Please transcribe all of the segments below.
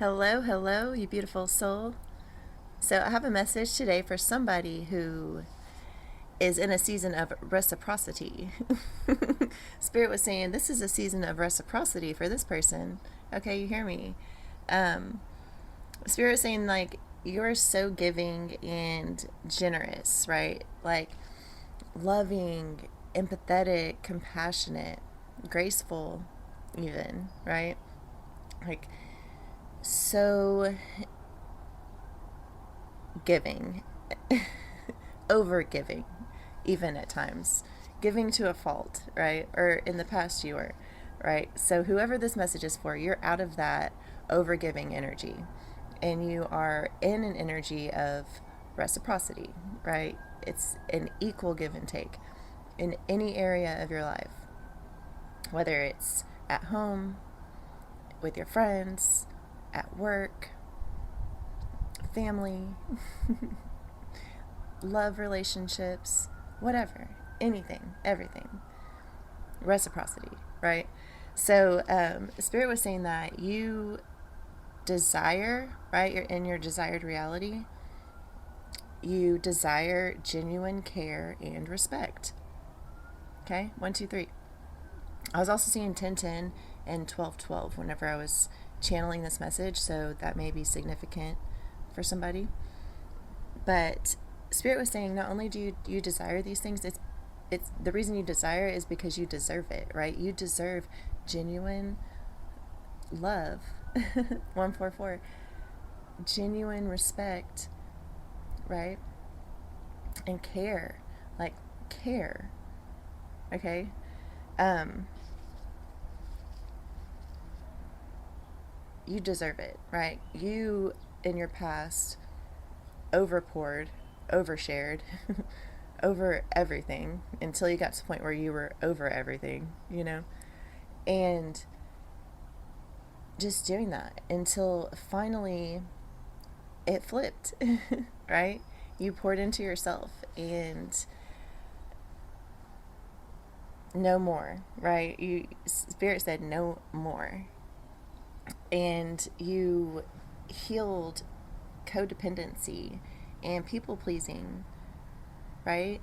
Hello, hello, you beautiful soul. So, I have a message today for somebody who is in a season of reciprocity. Spirit was saying this is a season of reciprocity for this person. Okay, you hear me? Um, Spirit was saying, like, you're so giving and generous, right? Like, loving, empathetic, compassionate, graceful, even, right? Like, so giving, over giving, even at times, giving to a fault, right? Or in the past, you were, right? So, whoever this message is for, you're out of that over giving energy and you are in an energy of reciprocity, right? It's an equal give and take in any area of your life, whether it's at home, with your friends, at work, family, love relationships, whatever, anything, everything. Reciprocity, right? So, Spirit was saying that you desire, right? You're in your desired reality. You desire genuine care and respect. Okay? 1, 2, 3. I was also seeing 10, 10 and 12, 12 whenever I was channeling this message, so that may be significant for somebody. But Spirit was saying not only do you desire these things, it's the reason you desire is because you deserve it, right? You deserve genuine love. 144. Genuine respect, right? And care. Like care. Okay? Um you deserve it, right? You in your past overpoured, overshared, over everything until you got to the point where you were over everything, And just doing that until finally it flipped, right? You poured into yourself and no more, right? Spirit said no more. And you healed codependency and people pleasing, right?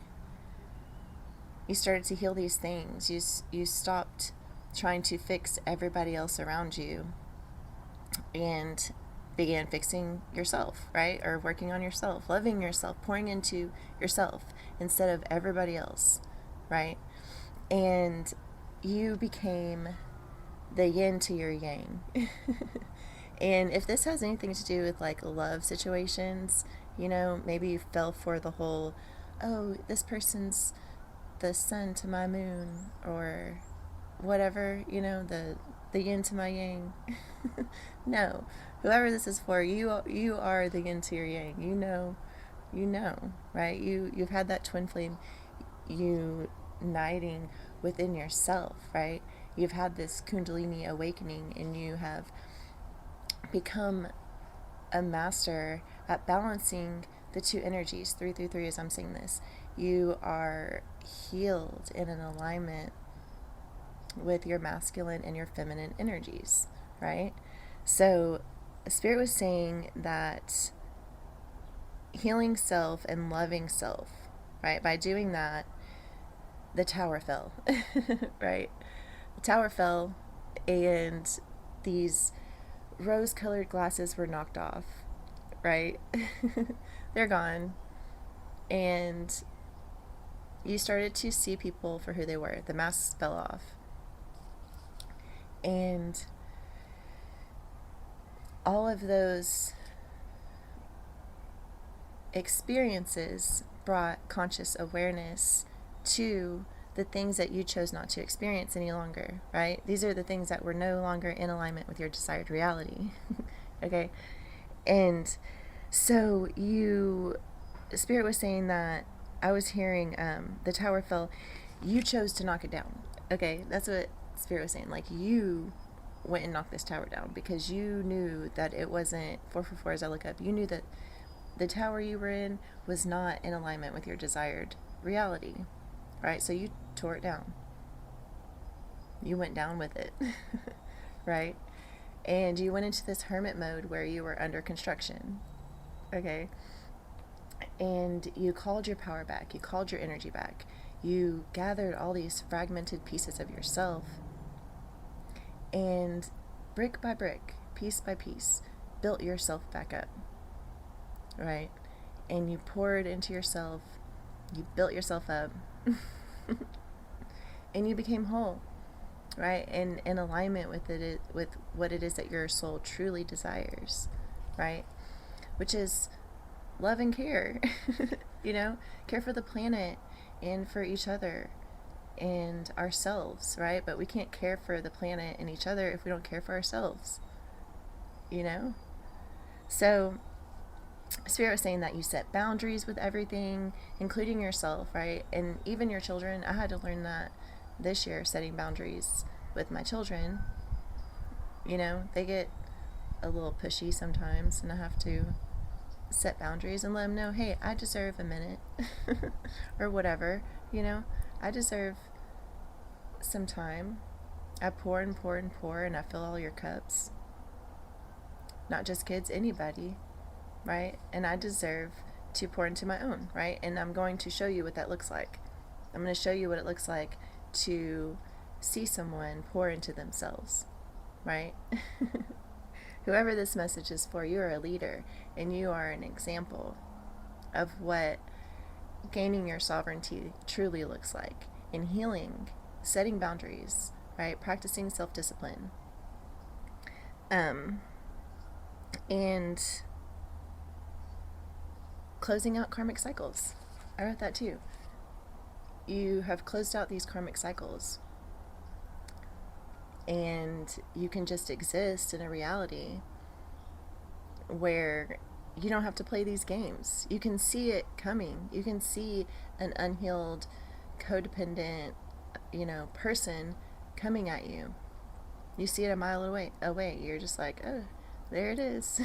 You started to heal these things. You stopped trying to fix everybody else around you and began fixing yourself, right? Or working on yourself, loving yourself, pouring into yourself instead of everybody else, right? And you became the yin to your yang. And if this has anything to do with like love situations, maybe you fell for the whole, oh, this person's the sun to my moon, or whatever, the yin to my yang. No, whoever this is for, you are the yin to your yang. Right? You've had that twin flame uniting within yourself, right? You've had this kundalini awakening, and you have become a master at balancing the two energies. 3 through 3, as I'm saying this, you are healed in an alignment with your masculine and your feminine energies, right? So Spirit was saying that healing self and loving self, right? By doing that, the tower fell, right? The tower fell, and these rose-colored glasses were knocked off, right? They're gone. And you started to see people for who they were. The masks fell off. And all of those experiences brought conscious awareness to the things that you chose not to experience any longer, right? These are the things that were no longer in alignment with your desired reality. Okay? And so Spirit was saying that I was hearing the tower fell. You chose to knock it down. Okay? That's what Spirit was saying. Like, you went and knocked this tower down because you knew that it wasn't 444 as I look up. You knew that the tower you were in was not in alignment with your desired reality, right? So you tore it down. You went down with it, right? and you went into this hermit mode where you were under construction, okay? And you called your power back, you called your energy back, you gathered all these fragmented pieces of yourself, and brick by brick, piece by piece, built yourself back up, right? And you poured into yourself, you built yourself up, and you became whole, right? And in alignment with it, with what it is that your soul truly desires, right? Which is love and care, care for the planet and for each other and ourselves, right? But we can't care for the planet and each other if we don't care for ourselves, So Spirit was saying that you set boundaries with everything, including yourself, right? And even your children. I had to learn that this year, setting boundaries with my children. They get a little pushy sometimes, and I have to set boundaries and let them know, hey, I deserve a minute or whatever, I deserve some time. I pour and pour and pour, and I fill all your cups. Not just kids, anybody, right? And I deserve to pour into my own, right? And I'm going to show you what that looks like. I'm going to show you what it looks like to see someone pour into themselves, right? Whoever this message is for, you are a leader, and you are an example of what gaining your sovereignty truly looks like in healing, setting boundaries, right? Practicing self-discipline. And closing out karmic cycles. I wrote that too. You have closed out these karmic cycles, and you can just exist in a reality where you don't have to play these games. You can see it coming. You can see an unhealed, codependent, person coming at you. You see it a mile away. You're just like, oh, there it is.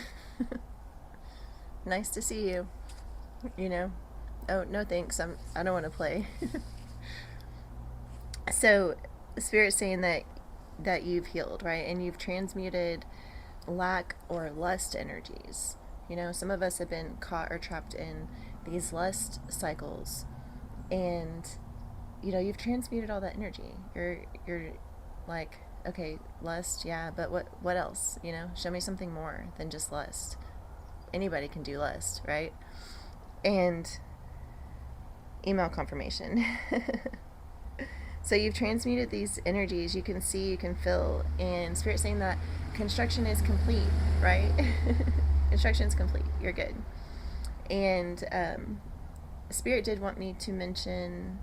Nice to see you. Oh, no thanks. I don't want to play. So Spirit's saying that you've healed, right? And you've transmuted lack or lust energies. Some of us have been caught or trapped in these lust cycles, and you've transmuted all that energy. You're like, okay, lust, yeah, but what else? Show me something more than just lust. Anybody can do lust, right? And email confirmation. So you've transmuted these energies. You can see, you can feel, and Spirit saying that construction is complete, right? Construction is complete. You're good. And Spirit did want me to mention,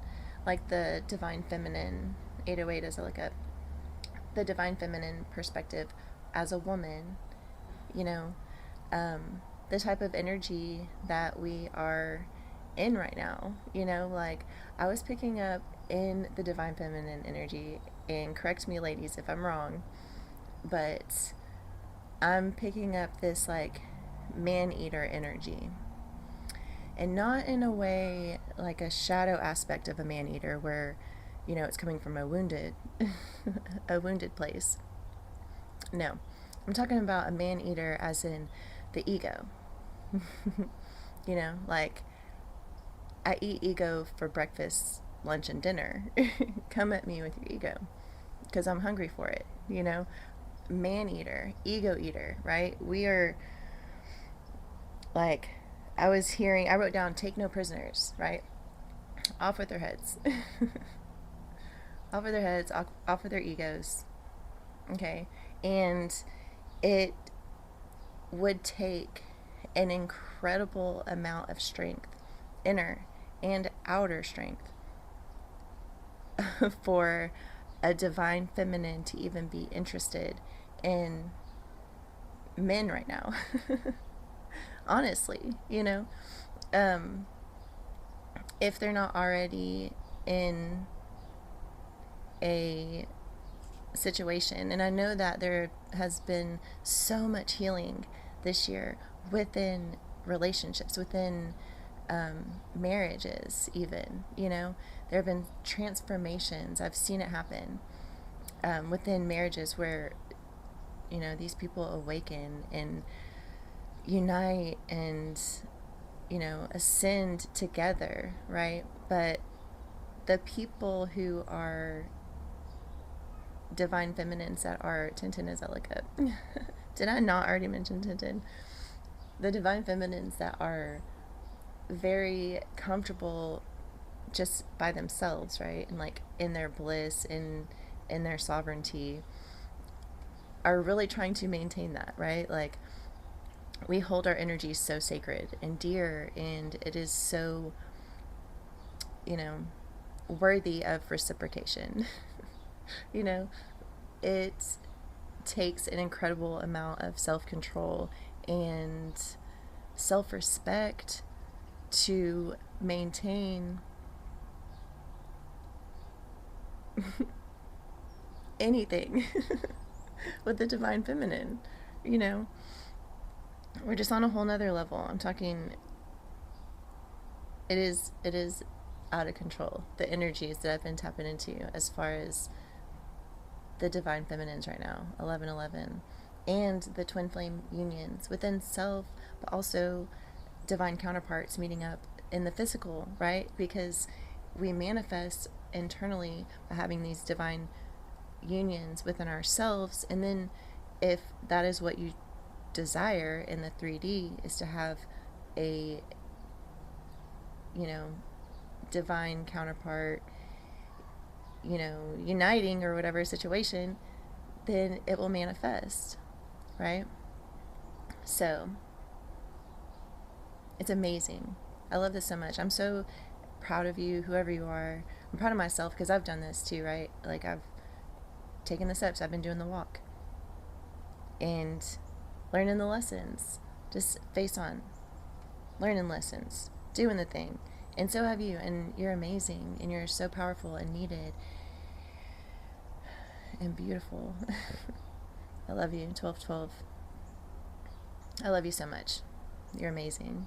like, the Divine Feminine 808 as I look up the Divine Feminine perspective as a woman. The type of energy that we are in right now. Like, I was picking up in the Divine Feminine energy, and correct me ladies if I'm wrong, but I'm picking up this like man-eater energy, and not in a way like a shadow aspect of a man-eater where it's coming from a wounded place. No, I'm talking about a man-eater as in the ego. Like, I eat ego for breakfast, lunch, and dinner. Come at me with your ego, because I'm hungry for it. Man eater, ego eater, right? We are like, I wrote down, take no prisoners, right? Off with their heads. Off with their heads, off with their egos. Okay. And it would take an incredible amount of strength, inner and outer strength, for a divine feminine to even be interested in men right now. Honestly, if they're not already in a situation. And I know that there has been so much healing this year within relationships, within marriages even, there have been transformations. I've seen it happen within marriages where, these people awaken and unite and, ascend together, right? But the people who are divine feminines that are Tintin, as I look up, did I not already mention Tintin? The divine feminines that are very comfortable just by themselves, right? And like in their bliss, in their sovereignty, are really trying to maintain that, right? Like, we hold our energy so sacred and dear, and it is so, you know, worthy of reciprocation. you know, it takes an incredible amount of self control and self respect to maintain anything with the divine feminine. You know, we're just on a whole nother level. I'm talking, it is out of control. The energies that I've been tapping into as far as the divine feminines right now, 1111, and the twin flame unions within self, but also divine counterparts meeting up in the physical, right? Because we manifest internally by having these divine unions within ourselves, and then if that is what you desire in the 3D, is to have a, you know, divine counterpart, uniting or whatever situation, then it will manifest, right? So it's amazing. I love this so much. I'm so proud of you, whoever you are. I'm proud of myself because I've done this too, right? Like, I've taken the steps, I've been doing the walk and learning the lessons, just face on, learning lessons, doing the thing. And so have you, and you're amazing, and you're so powerful and needed and beautiful. I love you, 1212. I love you so much. You're amazing.